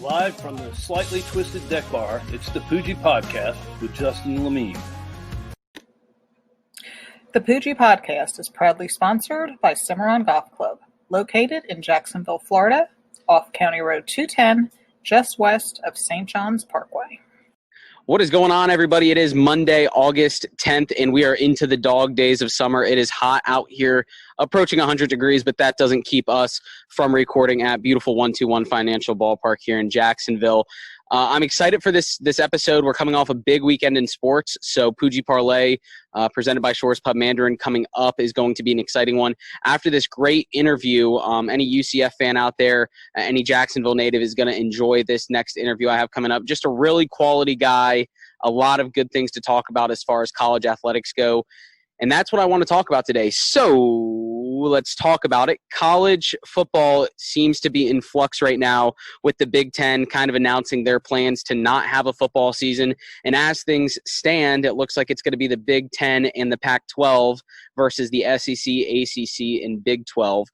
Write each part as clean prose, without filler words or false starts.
Live from the slightly twisted deck bar, it's the Poojie Podcast with Justin Lemie. The Poojie Podcast is proudly sponsored by Cimarron Golf Club, located in Jacksonville, Florida, off County Road 210, just west of St. John's Parkway. What is going on, everybody? It is Monday, August 10th, and we are into the dog days of summer. It is hot out here, approaching 100 degrees, but that doesn't keep us from recording at beautiful 121 Financial Ballpark here in Jacksonville. I'm excited for this episode. We're coming off a big weekend in sports, so PoojieParlay, presented by Shores Pub Mandarin, coming up is going to be an exciting one. After this great interview, any UCF fan out there, any Jacksonville native is going to enjoy this next interview I have coming up. Just a really quality guy, a lot of good things to talk about as far as college athletics go. And that's what I want to talk about today. So let's talk about it. College football seems to be in flux right now with the Big Ten kind of announcing their plans to not have a football season. And as things stand, it looks like it's going to be the Big Ten and the Pac-12 versus the SEC, ACC, and Big 12.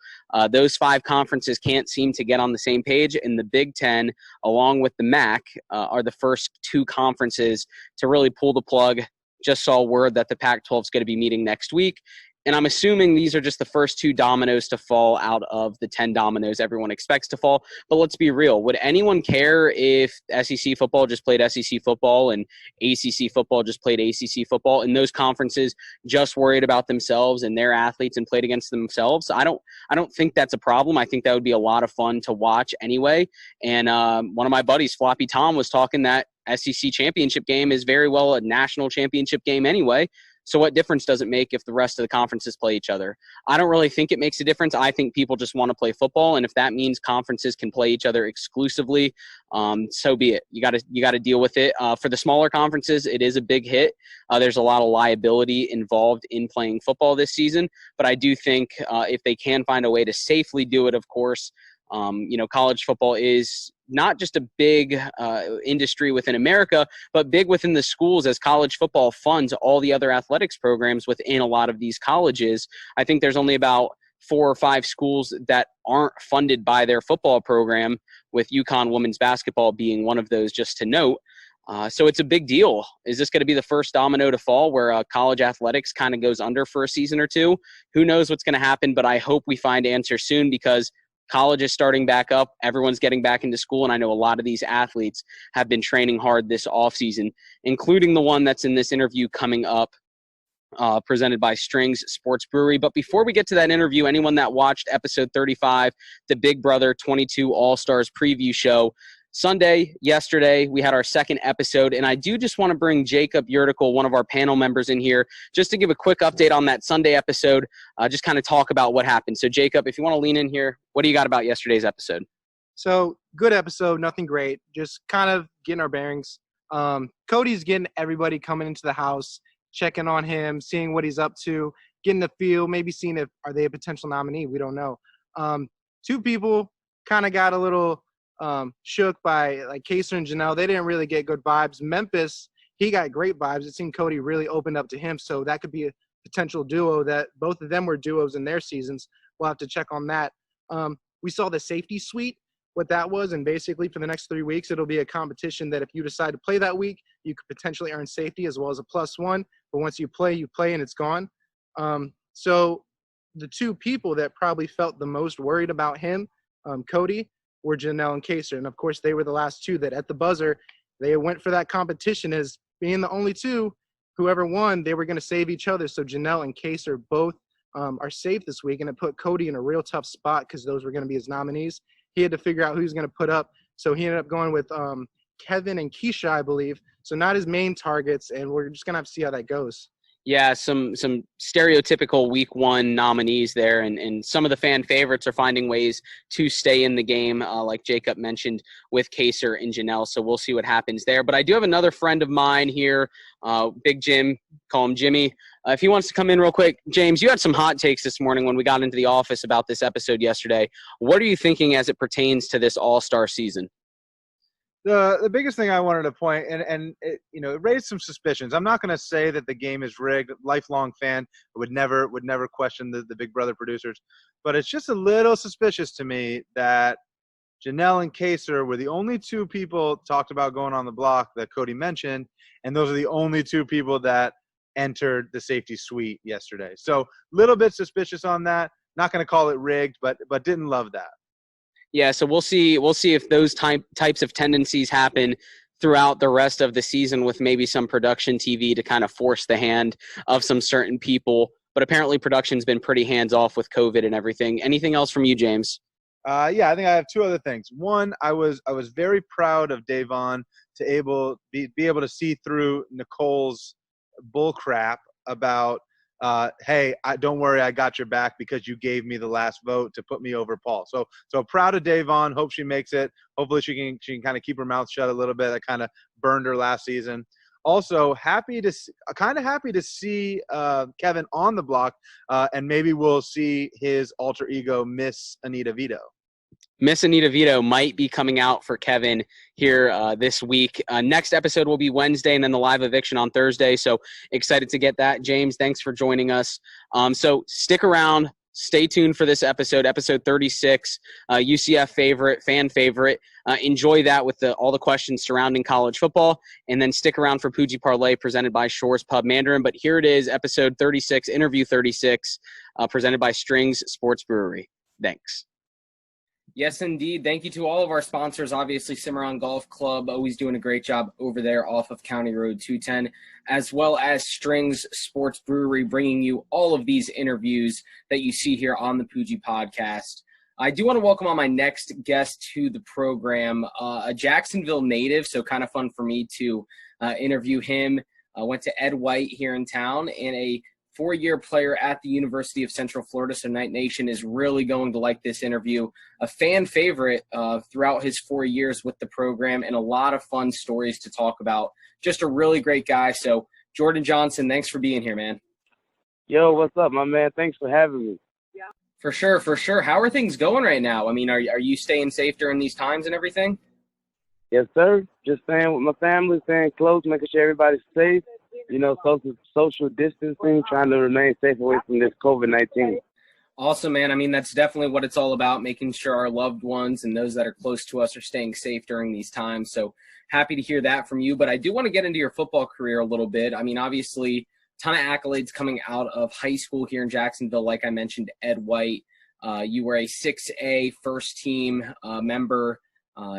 Those five conferences can't seem to get on the same page, and the Big Ten, along with the MAC, are the first two conferences to really pull the plug. Just saw word that the Pac-12 is going to be meeting next week. And I'm assuming these are just the first two dominoes to fall out of the 10 dominoes everyone expects to fall. But let's be real. Would anyone care if SEC football just played SEC football and ACC football just played ACC football, and those conferences just worried about themselves and their athletes and played against themselves? I don't think that's a problem. I think that would be a lot of fun to watch anyway. And one of my buddies, Floppy Tom, was talking that SEC championship game is very well a national championship game anyway. So what difference does it make if the rest of the conferences play each other? I don't really think it makes a difference. I think people just want to play football, and if that means conferences can play each other exclusively, so be it. You got to deal with it. For the smaller conferences, it is a big hit. There's a lot of liability involved in playing football this season, but I do think if they can find a way to safely do it, of course. College football is not just a big industry within America, but big within the schools, as college football funds all the other athletics programs within a lot of these colleges. I think there's only about 4 or 5 schools that aren't funded by their football program, with UConn women's basketball being one of those, just to note. So it's a big deal. Is this going to be the first domino to fall where college athletics kind of goes under for a season or two? Who knows what's going to happen, but I hope we find answers soon, because college is starting back up. Everyone's getting back into school, and I know a lot of these athletes have been training hard this offseason, including the one that's in this interview coming up, presented by Strings Sports Brewery. But before we get to that interview, anyone that watched episode 35, the Big Brother 22 All-Stars preview show, Sunday, yesterday, we had our second episode, and I do just want to bring Jacob Yurtical, one of our panel members, in here just to give a quick update on that Sunday episode, just kind of talk about what happened. So, Jacob, if you want to lean in here, what do you got about yesterday's episode? So, good episode, nothing great, just kind of getting our bearings. Cody's getting everybody coming into the house, checking on him, seeing what he's up to, getting the feel, maybe seeing if are they a potential nominee. We don't know. Two people kind of got a little shook by, like, Kaser and Janelle. They didn't really get good vibes. Memphis, he got great vibes. It seemed Cody really opened up to him, so that could be a potential duo. That both of them were duos in their seasons. We'll have to check on that. We saw the safety suite, what that was, and basically for the next 3 weeks, it'll be a competition that if you decide to play that week, you could potentially earn safety as well as a +1. But once you play, and it's gone. So the two people that probably felt the most worried about him, Cody, were Janelle and Kaser. And, of course, they were the last two that at the buzzer, they went for that competition as being the only two. Whoever won, they were going to save each other. So Janelle and Kaser both are safe this week, and it put Cody in a real tough spot because those were going to be his nominees. He had to figure out who he was going to put up. So he ended up going with Kevin and Keisha, I believe. So not his main targets, and we're just going to have to see how that goes. Yeah, some stereotypical week one nominees there, and some of the fan favorites are finding ways to stay in the game, like Jacob mentioned with Kaser and Janelle, so we'll see what happens there. But I do have another friend of mine here, Big Jim, call him Jimmy. If he wants to come in real quick. James, you had some hot takes this morning when we got into the office about this episode yesterday. What are you thinking as it pertains to this all-star season? The biggest thing I wanted to point, and it, it raised some suspicions. I'm not going to say that the game is rigged. Lifelong fan, would never question the Big Brother producers, but it's just a little suspicious to me that Janelle and Kaser were the only two people talked about going on the block that Cody mentioned, and those are the only two people that entered the safety suite yesterday. So a little bit suspicious on that. Not going to call it rigged, but didn't love that. Yeah, so we'll see if those types of tendencies happen throughout the rest of the season with maybe some production TV to kind of force the hand of some certain people. But apparently production's been pretty hands-off with COVID and everything. Anything else from you, James? Yeah, I think I have two other things. One, I was very proud of Davon to be able to see through Nicole's bull crap about, hey, don't worry, I got your back because you gave me the last vote to put me over Paul. So proud of Davon. Hope she makes it. Hopefully she can kind of keep her mouth shut a little bit. That kind of burned her last season. Also, kind of happy to see Kevin on the block, and maybe we'll see his alter ego, Miss Anita Vito. Miss Anita Vito might be coming out for Kevin here this week. Next episode will be Wednesday, and then the live eviction on Thursday. So excited to get that. James, thanks for joining us. So stick around. Stay tuned for this episode 36, UCF fan favorite. Enjoy that with all the questions surrounding college football. And then stick around for Poojie Parlay presented by Shore's Pub Mandarin. But here it is, episode 36, interview 36, presented by Strings Sports Brewery. Thanks. Yes, indeed. Thank you to all of our sponsors. Obviously, Cimarron Golf Club, always doing a great job over there off of County Road 210, as well as Strings Sports Brewery, bringing you all of these interviews that you see here on the Poojie Podcast. I do want to welcome on my next guest to the program, a Jacksonville native, so kind of fun for me to interview him. Went to Ed White here in town, and a 4-year player at the University of Central Florida, so Night Nation is really going to like this interview. A fan favorite throughout his 4 years with the program, and a lot of fun stories to talk about. Just a really great guy. So, Jordan Johnson, thanks for being here, man. Yo, what's up, my man? Thanks for having me. Yeah. For sure. How are things going right now? I mean, are you staying safe during these times and everything? Yes, sir. Just staying with my family, staying close, making sure everybody's safe. You know, social distancing, trying to remain safe away from this COVID-19. Awesome, man. I mean, that's definitely what it's all about, making sure our loved ones and those that are close to us are staying safe during these times. So happy to hear that from you. But I do want to get into your football career a little bit. I mean, obviously, ton of accolades coming out of high school here in Jacksonville. Like I mentioned, Ed White. You were a 6A first-team member.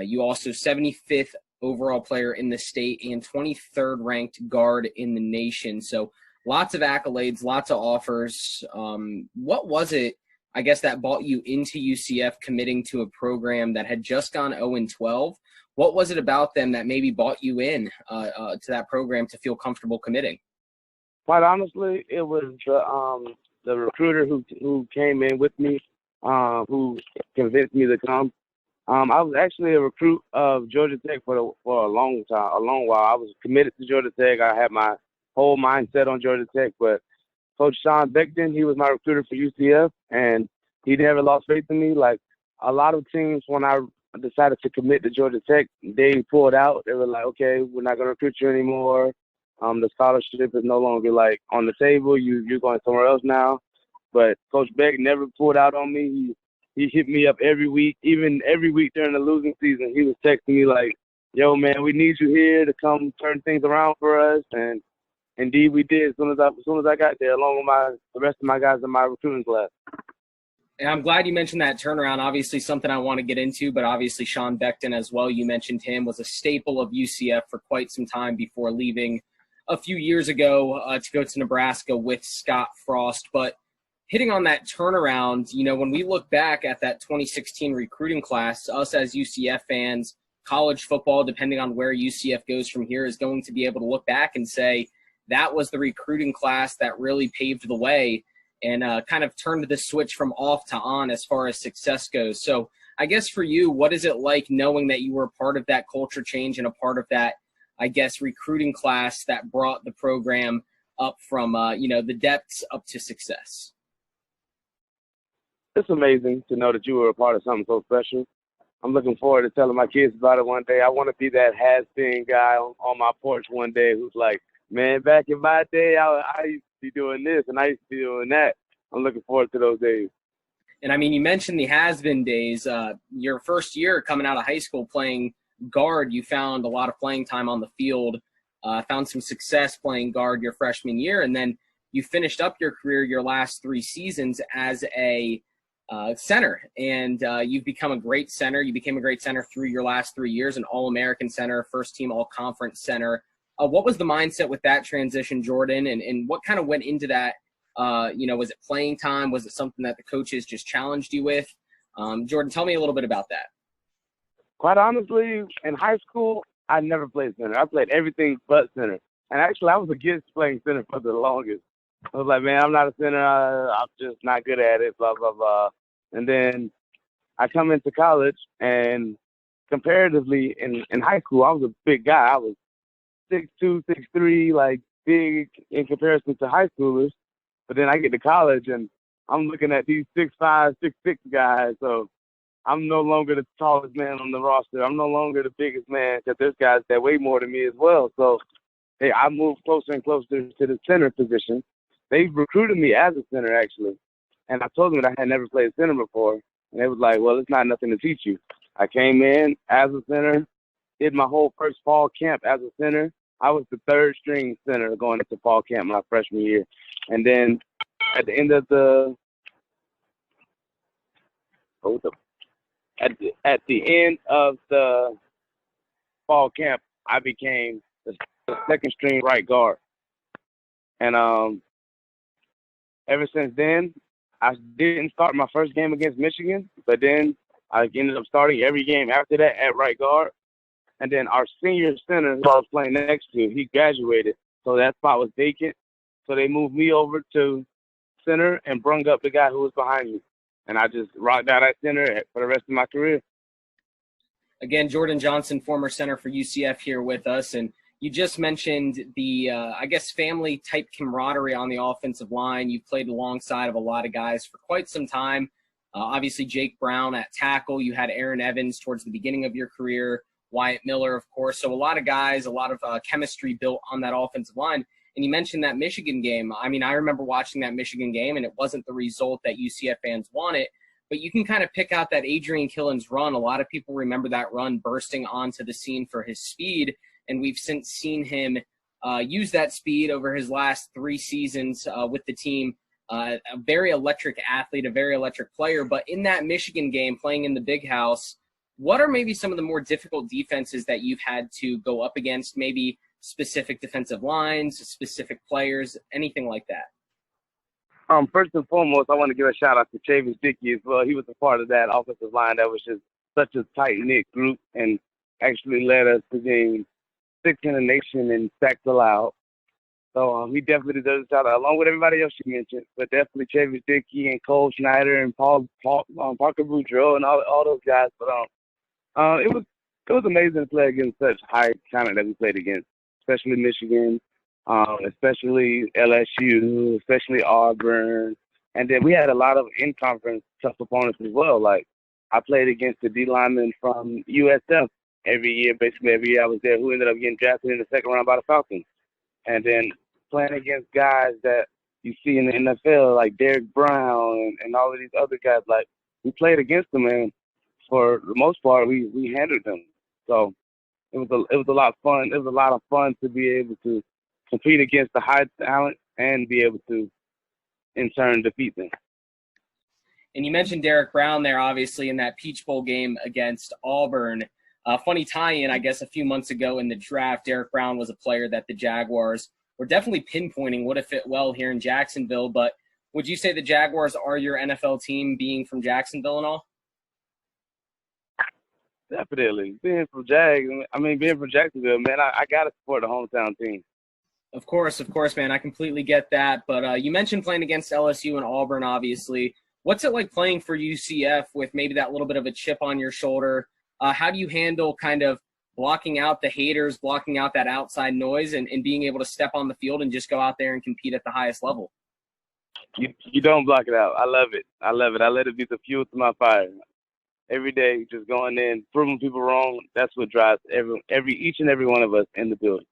You also 75th overall player in the state and 23rd ranked guard in the nation. So lots of accolades, lots of offers. What was it, I guess, that brought you into UCF, committing to a program that had just gone 0-12? What was it about them that maybe brought you in to that program to feel comfortable committing? Quite honestly, it was the recruiter who came in with me, who convinced me to come. I was actually a recruit of Georgia Tech for a long while. I was committed to Georgia Tech. I had my whole mindset on Georgia Tech, but Coach Sean Beckton, he was my recruiter for UCF, and he never lost faith in me. Like a lot of teams, when I decided to commit to Georgia Tech, they pulled out. They were like, okay, we're not going to recruit you anymore. The scholarship is no longer like on the table. You're going somewhere else now. But Coach Beck never pulled out on me. He hit me up every week, even every week during the losing season. He was texting me like, yo, man, we need you here to come turn things around for us. And indeed we did as soon as I got there, along with the rest of my guys in my recruiting class. And I'm glad you mentioned that turnaround. Obviously something I want to get into, but obviously Sean Beckton as well, you mentioned him, was a staple of UCF for quite some time before leaving a few years ago to go to Nebraska with Scott Frost. But hitting on that turnaround, you know, when we look back at that 2016 recruiting class, us as UCF fans, college football, depending on where UCF goes from here, is going to be able to look back and say that was the recruiting class that really paved the way and kind of turned the switch from off to on as far as success goes. So I guess for you, what is it like knowing that you were a part of that culture change and a part of that, I guess, recruiting class that brought the program up from, the depths up to success? It's amazing to know that you were a part of something so special. I'm looking forward to telling my kids about it one day. I want to be that has-been guy on my porch one day who's like, man, back in my day, I used to be doing this and I used to be doing that. I'm looking forward to those days. And I mean, you mentioned the has-been days. Your first year coming out of high school playing guard, you found a lot of playing time on the field, found some success playing guard your freshman year, and then you finished up your career your last 3 seasons as a center. And you've become a great center. You became a great center through your last 3 years, an All-American center, first-team All-Conference center. What was the mindset with that transition, Jordan, and what kind of went into that? Was it playing time? Was it something that the coaches just challenged you with? Jordan, tell me a little bit about that. Quite honestly, in high school, I never played center. I played everything but center. And actually, I was against playing center for the longest. I was like, man, I'm not a center. I'm just not good at it, blah, blah, blah. And then I come into college, and comparatively in high school, I was a big guy. I was 6'2", 6'3", like big in comparison to high schoolers. But then I get to college, and I'm looking at these 6'5", 6'6" guys. So I'm no longer the tallest man on the roster. I'm no longer the biggest man because there's guys that weigh more than me as well. So, hey, I moved closer and closer to the center position. They recruited me as a center, actually. And I told them that I had never played center before. And they was like, well, it's not nothing to teach you. I came in as a center, did my whole first fall camp as a center. I was the third string center going into fall camp my freshman year. And then at the end of at the end of the fall camp, I became the second string right guard. And ever since then, I didn't start my first game against Michigan, but then I ended up starting every game after that at right guard. And then our senior center who I was playing next to, he graduated, so that spot was vacant. So they moved me over to center and brung up the guy who was behind me. And I just rocked out at center for the rest of my career. Again, Jordan Johnson, former center for UCF, here with us. And you just mentioned the, family-type camaraderie on the offensive line. You've played alongside of a lot of guys for quite some time. Obviously, Jake Brown at tackle. You had Aaron Evans towards the beginning of your career, Wyatt Miller, of course. So a lot of guys, a lot of chemistry built on that offensive line. And you mentioned that Michigan game. I mean, I remember watching that Michigan game, and it wasn't the result that UCF fans wanted. But you can kind of pick out that Adrian Killen's run. A lot of people remember that run bursting onto the scene for his speed. And we've since seen him use that speed over his last 3 seasons with the team. A very electric athlete, a very electric player. But in that Michigan game, playing in the Big House, what are maybe some of the more difficult defenses that you've had to go up against? Maybe specific defensive lines, specific players, anything like that? First and foremost, I want to give a shout out to Chavis Dickey as well. He was a part of that offensive line that was just such a tight-knit group and actually led us to being 6th in the nation in sacks allowed. So he definitely deserves a shout out, along with everybody else you mentioned, but definitely Chavis Dickey and Cole Schneider and Parker Boudreaux and all those guys. But it was amazing to play against such high talent that we played against, especially Michigan, especially LSU, especially Auburn. And then we had a lot of in-conference tough opponents as well. Like, I played against the D lineman from USF basically every year I was there, who ended up getting drafted in the second round by the Falcons. And then playing against guys that you see in the NFL, like Derek Brown and all of these other guys, like, we played against them, and for the most part, we handled them. So it was a lot of fun. It was a lot of fun to be able to compete against the high talent and be able to, in turn, defeat them. And you mentioned Derek Brown there, obviously, in that Peach Bowl game against Auburn. Funny tie-in, I guess, a few months ago in the draft, Derek Brown was a player that the Jaguars were definitely pinpointing would have fit well here in Jacksonville. But would you say the Jaguars are your NFL team, being from Jacksonville and all? Definitely. Being from Jacksonville, man, I got to support the hometown team. Of course, man. I completely get that. But you mentioned playing against LSU and Auburn, obviously. What's it like playing for UCF with maybe that little bit of a chip on your shoulder? How do you handle kind of blocking out the haters, blocking out that outside noise, and being able to step on the field and just go out there and compete at the highest level? You don't block it out. I love it. I let it be the fuel to my fire. Every day, just going in, proving people wrong. That's what drives each and every one of us in the building.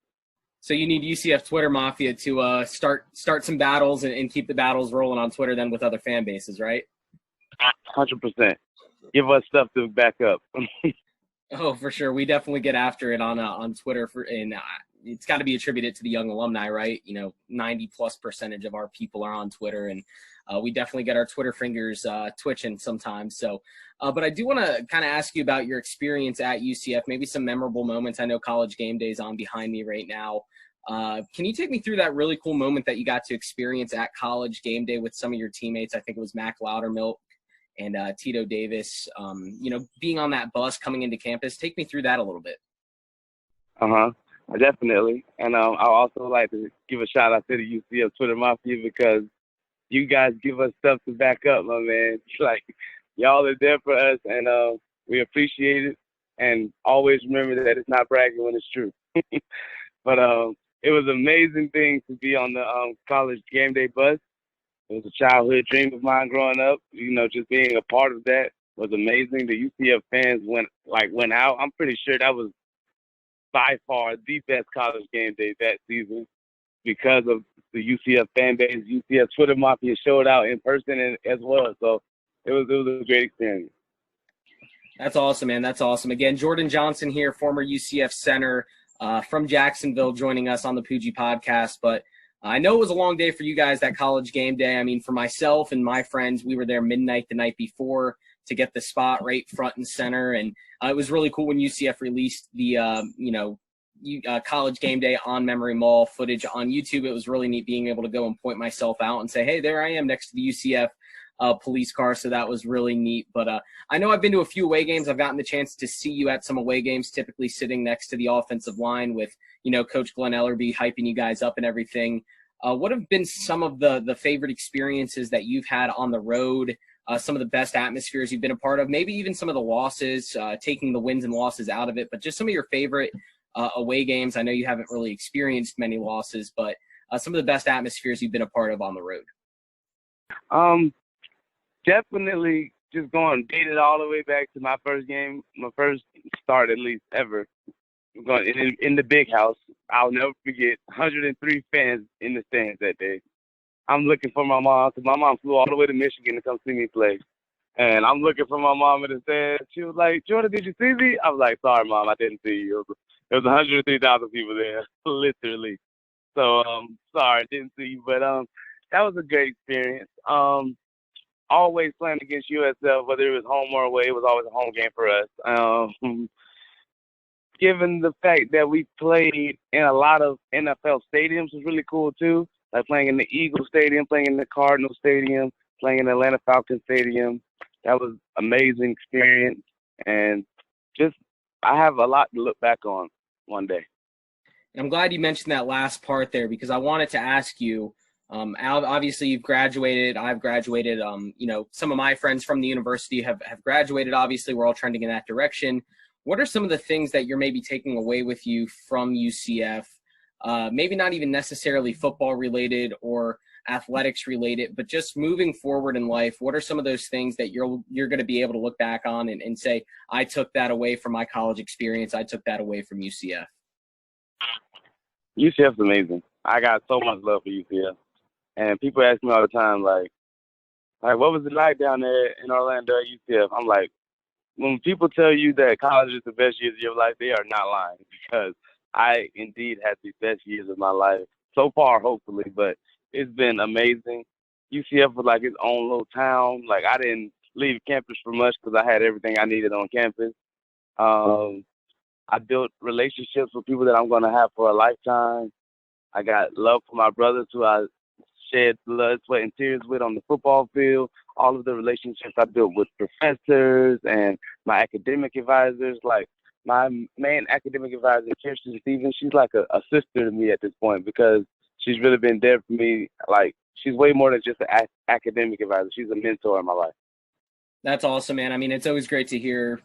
So you need UCF Twitter Mafia to start some battles and keep the battles rolling on Twitter then with other fan bases, right? 100%. Give us stuff to back up. Oh, for sure. We definitely get after it on Twitter and it's got to be attributed to the young alumni, right? 90+% of our people are on Twitter, and we definitely get our Twitter fingers twitching sometimes. So, but I do want to kind of ask you about your experience at UCF, maybe some memorable moments. I know College Game Day is on behind me right now. Can you take me through that really cool moment that you got to experience at College Game Day with some of your teammates? I think it was Mac Loudermilk and Tito Davis, being on that bus coming into campus. Take me through that a little bit. Definitely. And I also like to give a shout out to the UCF Twitter Mafia, because you guys give us stuff to back up, my man. It's like, y'all are there for us, and we appreciate it. And always remember that it's not bragging when it's true. But it was an amazing thing to be on the College Game Day bus. It was a childhood dream of mine growing up. Just being a part of that was amazing. The UCF fans went out. I'm pretty sure that was by far the best College Game Day that season, because of the UCF fan base. UCF Twitter Mafia showed out in person as well. So it was a great experience. That's awesome, man. That's awesome. Again, Jordan Johnson here, former UCF center from Jacksonville, joining us on the Poojie Podcast. But I know it was a long day for you guys, that College Game Day. I mean, for myself and my friends, we were there midnight the night before to get the spot right front and center. And it was really cool when UCF released the, College Game Day on Memory Mall footage on YouTube. It was really neat being able to go and point myself out and say, hey, there I am next to the UCF police car. So that was really neat. But I know I've been to a few away games. I've gotten the chance to see you at some away games, typically sitting next to the offensive line with, Coach Glenn Ellerby hyping you guys up and everything. What have been some of the favorite experiences that you've had on the road, some of the best atmospheres you've been a part of, maybe even some of the losses, taking the wins and losses out of it, but just some of your favorite away games? I know you haven't really experienced many losses, but some of the best atmospheres you've been a part of on the road. Definitely just dated all the way back to my first game, my first start at least ever. Going in the big house. I'll never forget 103 fans in the stands that day. I'm looking for my mom, because my mom flew all the way to Michigan to come see me play. And I'm looking for my mom in the stands. She was like, Jordan, did you see me? I was like, sorry, Mom, I didn't see you. There was 103,000 people there, literally. So, sorry, I didn't see you. But that was a great experience. Always playing against USF, whether it was home or away, it was always a home game for us. Given the fact that we played in a lot of NFL stadiums was really cool too. Like playing in the Eagle Stadium, playing in the Cardinal Stadium, playing in the Atlanta Falcons Stadium. That was amazing experience. And just, I have a lot to look back on one day. And I'm glad you mentioned that last part there, because I wanted to ask you, obviously you've graduated, I've graduated, some of my friends from the university have graduated. Obviously we're all trending in that direction. What are some of the things that you're maybe taking away with you from UCF? Maybe not even necessarily football related or athletics related, but just moving forward in life, what are some of those things that you're going to be able to look back on and say, I took that away from my college experience, I took that away from UCF? UCF's amazing. I got so much love for UCF. And people ask me all the time, like what was it like down there in Orlando at UCF? I'm like, when people tell you that college is the best years of your life, they are not lying, because I indeed had the best years of my life so far, hopefully, but it's been amazing. UCF was like its own little town. Like, I didn't leave campus for much because I had everything I needed on campus. I built relationships with people that I'm going to have for a lifetime. I got love for my brothers who I shed blood, sweat, and tears with on the football field. All of the relationships I built with professors and my academic advisors, like my main academic advisor, Kirsten Stevens, she's like a sister to me at this point, because she's really been there for me. Like, she's way more than just an academic advisor. She's a mentor in my life. That's awesome, man. I mean, it's always great to hear,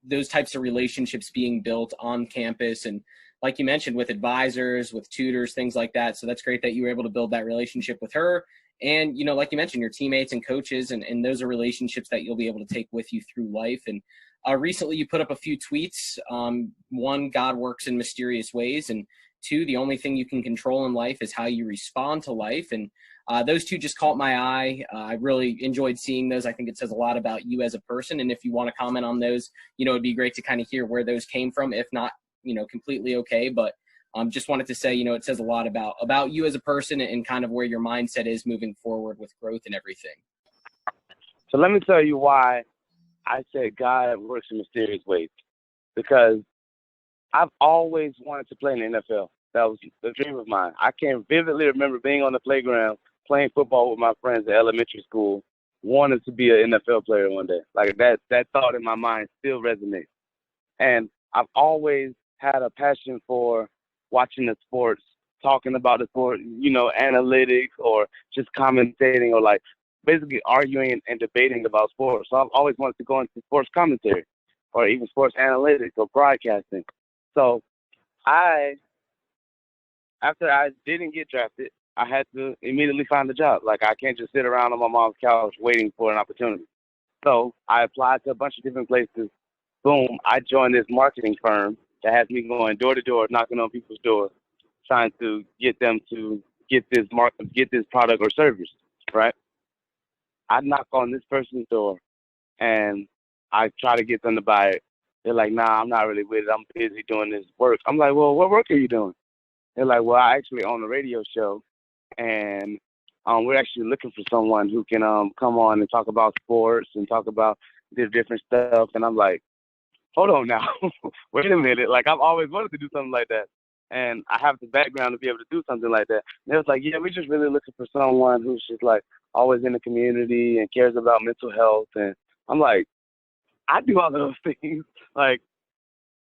those types of relationships being built on campus. And like you mentioned, with advisors, with tutors, things like that. So that's great that you were able to build that relationship with her. And, like you mentioned, your teammates and coaches, and those are relationships that you'll be able to take with you through life. And recently you put up a few tweets. One, God works in mysterious ways. And two, the only thing you can control in life is how you respond to life. And those two just caught my eye. I really enjoyed seeing those. I think it says a lot about you as a person. And if you want to comment on those, it'd be great to kind of hear where those came from. If not, completely okay. But just wanted to say, it says a lot about you as a person and kind of where your mindset is moving forward with growth and everything. So let me tell you why I said God works in mysterious ways. Because I've always wanted to play in the NFL. That was the dream of mine. I can vividly remember being on the playground, playing football with my friends at elementary school, wanting to be an NFL player one day. Like that thought in my mind still resonates. And I've always had a passion for watching the sports, talking about the sport, analytics or just commentating or like basically arguing and debating about sports. So I've always wanted to go into sports commentary or even sports analytics or broadcasting. So after I didn't get drafted, I had to immediately find a job. Like, I can't just sit around on my mom's couch waiting for an opportunity. So I applied to a bunch of different places. Boom, I joined this marketing firm that has me going door to door, knocking on people's doors, trying to get them to get this product or service, right? I knock on this person's door, and I try to get them to buy it. They're like, nah, I'm not really with it. I'm busy doing this work. I'm like, well, what work are you doing? They're like, well, I actually own a radio show, and we're actually looking for someone who can come on and talk about sports and talk about the different stuff. And I'm like, hold on now. Wait a minute. Like, I've always wanted to do something like that. And I have the background to be able to do something like that. And they was like, yeah, we're just really looking for someone who's just, like, always in the community and cares about mental health. And I'm like, I do all of those things. Like,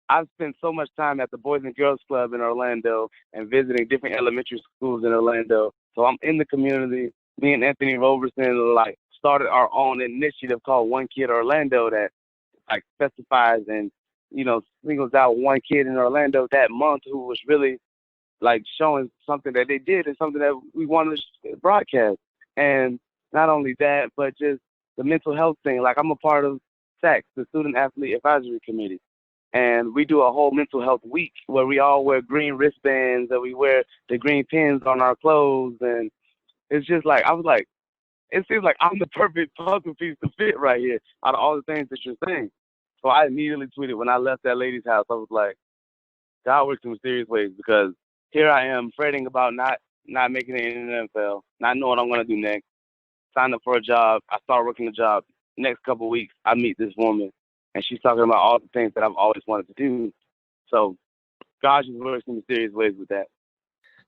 I've spent so much time at the Boys and Girls Club in Orlando and visiting different elementary schools in Orlando. So I'm in the community. Me and Anthony Roberson, like, started our own initiative called One Kid Orlando that, like, specifies and, singles out one kid in Orlando that month who was really, like, showing something that they did and something that we wanted to broadcast. And not only that, but just the mental health thing. Like, I'm a part of SACS, the Student Athlete Advisory Committee. And we do a whole mental health week where we all wear green wristbands and we wear the green pins on our clothes. And it's just like, I was like, it seems like I'm the perfect puzzle piece to fit right here out of all the things that you're saying. So I immediately tweeted when I left that lady's house, I was like, God works in mysterious ways, because here I am fretting about not making it in the NFL, not knowing what I'm going to do next. Signed up for a job. I start working the job. Next couple of weeks, I meet this woman, and she's talking about all the things that I've always wanted to do. So God just works in mysterious ways with that.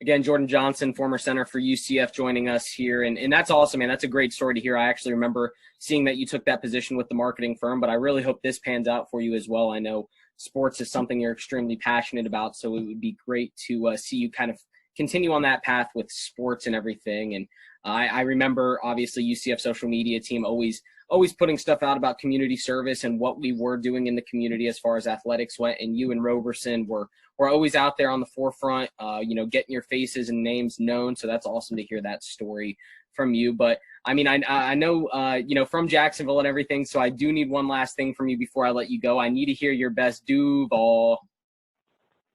Again, Jordan Johnson, former center for UCF, joining us here. And that's awesome, man. That's a great story to hear. I actually remember seeing that you took that position with the marketing firm, but I really hope this pans out for you as well. I know sports is something you're extremely passionate about, so it would be great to see you kind of continue on that path with sports and everything. And I remember, obviously, UCF social media team always putting stuff out about community service and what we were doing in the community as far as athletics went. And you and Roberson were always out there on the forefront, getting your faces and names known. So that's awesome to hear that story from you. But I mean, I know, from Jacksonville and everything. So I do need one last thing from you before I let you go. I need to hear your best Duval.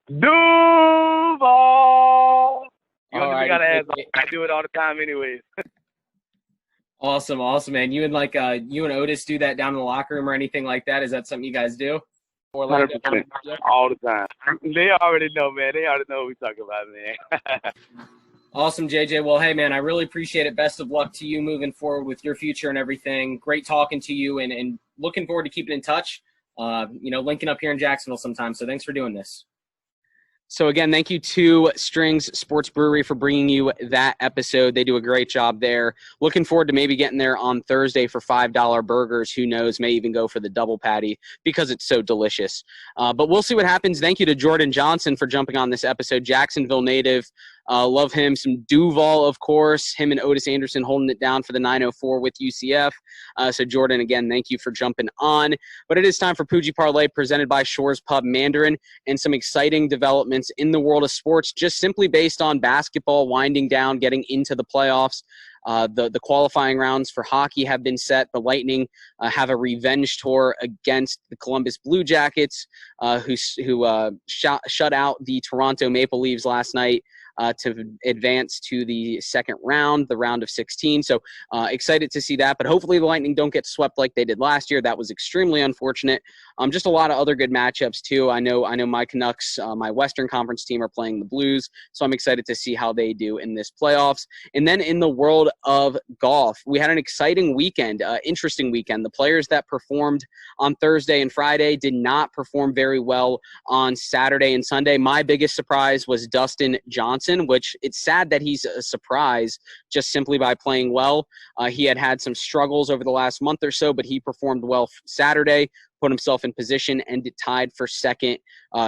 Duval! You don't even gotta ask. I do it all the time anyways. Awesome, man. You and Otis do that down in the locker room or anything like that? Is that something you guys do? 100%. All the time. They already know, man. They already know what we talk about, man. Awesome, JJ. Well, hey, man, I really appreciate it. Best of luck to you moving forward with your future and everything. Great talking to you and looking forward to keeping in touch, linking up here in Jacksonville sometime. So thanks for doing this. So, again, thank you to Strings Sports Brewery for bringing you that episode. They do a great job there. Looking forward to maybe getting there on Thursday for $5 burgers. Who knows, may even go for the double patty because it's so delicious. But we'll see what happens. Thank you to Jordan Johnson for jumping on this episode. Jacksonville native. Love him. Some Duval, of course. Him and Otis Anderson holding it down for the 904 with UCF. So, Jordan, again, thank you for jumping on. But it is time for Poojie Parlay, presented by Shores Pub Mandarin, and some exciting developments in the world of sports, just simply based on basketball winding down, getting into the playoffs. The qualifying rounds for hockey have been set. The Lightning have a revenge tour against the Columbus Blue Jackets, who shut out the Toronto Maple Leafs last night. to advance to the second round, the round of 16. So excited to see that. But hopefully the Lightning don't get swept like they did last year. That was extremely unfortunate. Just a lot of other good matchups too. I know my Canucks, my Western Conference team, are playing the Blues, so I'm excited to see how they do in this playoffs. And then in the world of golf, we had an exciting weekend, interesting weekend. The players that performed on Thursday and Friday did not perform very well on Saturday and Sunday. My biggest surprise was Dustin Johnson, which it's sad that he's a surprise just simply by playing well. He had some struggles over the last month or so, but he performed well Saturday, put himself in position, and tied for second,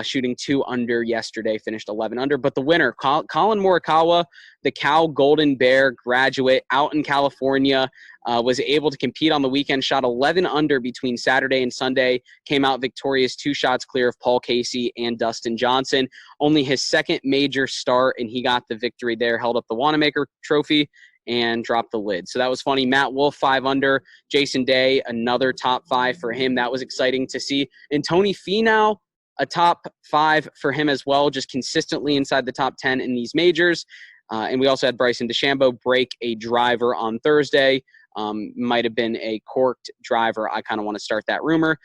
shooting 2 under yesterday, finished 11 under. But the winner, Colin Morikawa, the Cal Golden Bear graduate out in California, was able to compete on the weekend, shot 11 under between Saturday and Sunday, came out victorious, 2 shots clear of Paul Casey and Dustin Johnson. Only his second major start, and he got the victory there, held up the Wanamaker Trophy and dropped the lid. So that was funny. Matt Wolff, 5 under. Jason Day, another top 5 for him. That was exciting to see. And Tony Finau, a top 5 for him as well, just consistently inside the top 10 in these majors. And we also had Bryson DeChambeau break a driver on Thursday. Might have been a corked driver. I kind of want to start that rumor.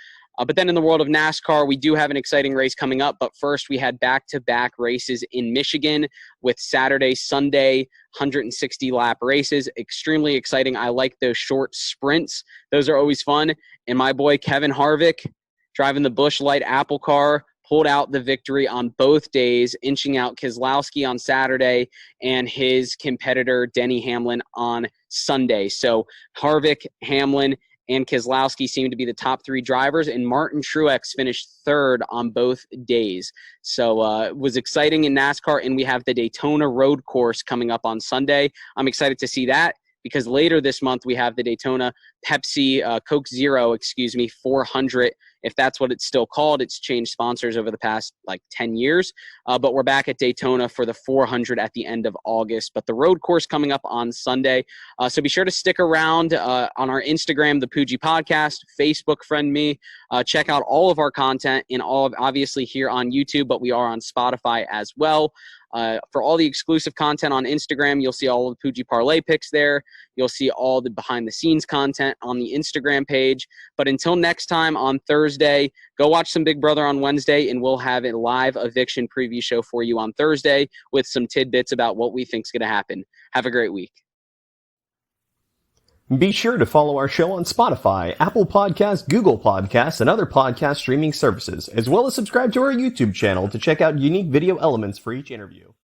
But then in the world of NASCAR, we do have an exciting race coming up. But first, we had back-to-back races in Michigan with Saturday, Sunday, 160-lap races. Extremely exciting. I like those short sprints. Those are always fun. And my boy Kevin Harvick, driving the Busch Light Apple car, pulled out the victory on both days, inching out Keselowski on Saturday and his competitor Denny Hamlin on Sunday. So Harvick, Hamlin, and Keselowski seem to be the top 3 drivers, and Martin Truex finished 3rd on both days. So it was exciting in NASCAR, and we have the Daytona Road Course coming up on Sunday. I'm excited to see that because later this month we have the Daytona Coke Zero 400, if that's what it's still called. It's changed sponsors over the past 10 years, but we're back at Daytona for the 400 at the end of August. But the road course coming up on Sunday, so be sure to stick around on our Instagram, the Poojie Podcast, Facebook, friend me, check out all of our content and obviously here on YouTube, but we are on Spotify as well. For all the exclusive content on Instagram, you'll see all of the PoojieParlay picks there. You'll see all the behind-the-scenes content on the Instagram page. But until next time on Thursday, go watch some Big Brother on Wednesday, and we'll have a live eviction preview show for you on Thursday with some tidbits about what we think is going to happen. Have a great week. Be sure to follow our show on Spotify, Apple Podcasts, Google Podcasts, and other podcast streaming services, as well as subscribe to our YouTube channel to check out unique video elements for each interview.